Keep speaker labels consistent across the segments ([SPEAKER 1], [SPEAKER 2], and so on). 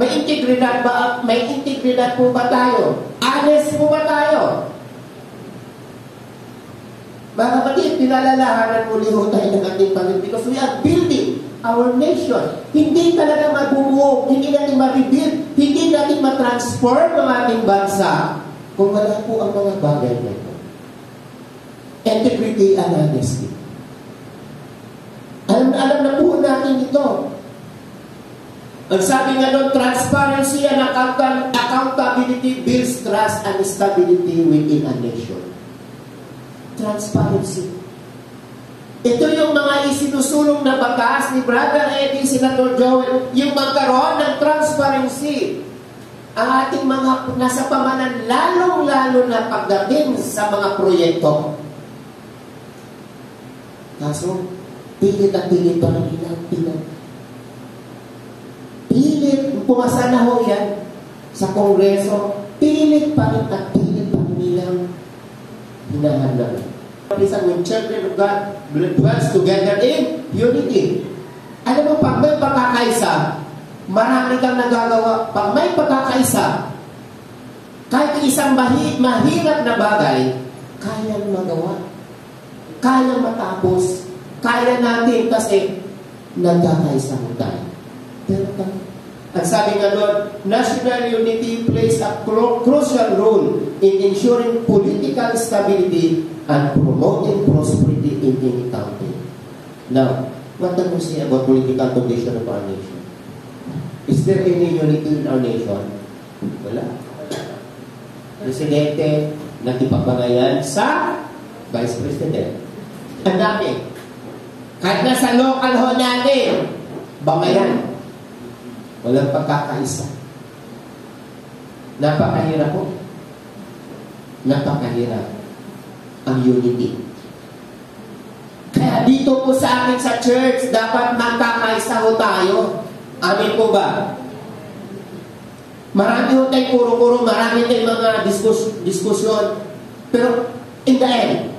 [SPEAKER 1] May integridad ba? May integridad po ba tayo? Honest po ba tayo? Mga kapatid, pinalalahanan muli ho tayo ng ating Panginoon because we are building our nation. Hindi talaga mabubuo, hindi natin ma-rebuild, hindi natin ma-transform ang ating bansa kung wala po ang mga bagay na ito. Integrity and honesty. Alam na po natin ito. Ang sabi nga doon, transparency and accountability builds trust and stability within a nation. Transparency. Ito yung mga isinusulong na batas ni Brother Eddie, Senator Joel, yung magkaroon ng transparency. Ang ating mga nasa pamanan, lalong-lalo na pagdating sa mga proyekto. Kaso, pilit at pilit pa ng pilit. Pilit, pumasa na ho yan sa Kongreso, pilit pa rin at pilit pa nilang hinahanap. When children of God dwells together in unity. Alam mo, pag may pagkakaisa, marami kang nagagawa. Pag may pagkakaisa, kahit isang mahirap na bagay, kayang magawa. Kayang matapos. Kaya natin kasi nagkakaisa mo tayo. Pero ang sabi nga doon, national unity plays a crucial role in ensuring political stability and promoting prosperity in any country. Now, what can we say about political condition of our nation? Is there any unity in our nation? Wala. Presidente, nakipagbangayan sa Vice President. Ang dami. Kahit nasa local ho natin, bangayan. Walang pagkakaisa. Napakahirap po. Napakahirap ang unity. Kaya dito po sa amin sa church, dapat magkakaisa ho tayo. Amin po ba? Marami ho tayong kuro-kuro, marami tayong mga diskusyon. Pero in the end,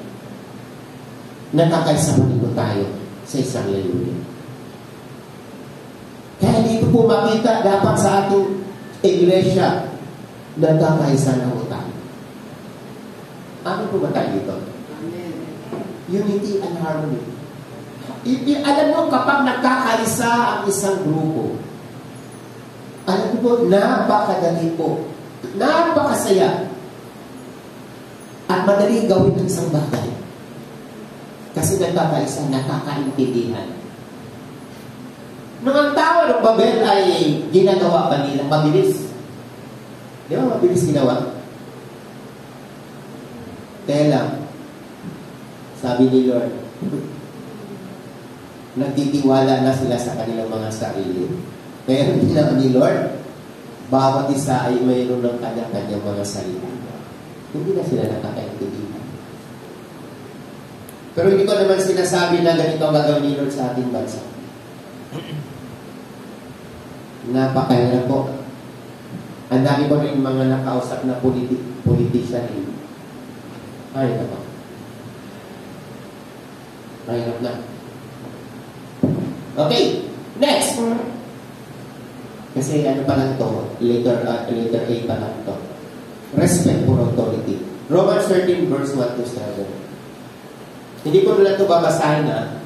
[SPEAKER 1] nakakaisa pa rin tayo sa isang layunin. Kaya dito po makita dapat sa ating iglesia na kakaisa na po tayo. Ano po ba tayo dito? Unity and harmony. Alam mo, kapag nagkakaisa ang isang grupo, alam mo, napakadali po. Napakasaya. At madali gawin ng isang bagay. Kasi nagkakaisa, nakakaintindihan. Nung ang tao ng Babel ay ginagawa pa nila, mabilis. Di ba mabilis ginawa? Kaya lang, sabi ni Lord, nagtitiwala na sila sa kanilang mga sarili. Kaya ang ginawa ni Lord, bawat isa ay mayroon ng kanya-kanyang mga sarili. Hindi na sila nakakaintindihan. Pero hindi ko naman sinasabi na ganito ang gagawin ni Lord sa ating bansa. Napakahirap po. Ang dami ko rin mga nakausap na politician. Ay, ito. Mahirap na. Okay, next. Kasi ano pa lang ito, letter A pa lang ito. Respect for authority. Romans 13 verse 1 to 7. Hindi ko na ito babasahin na.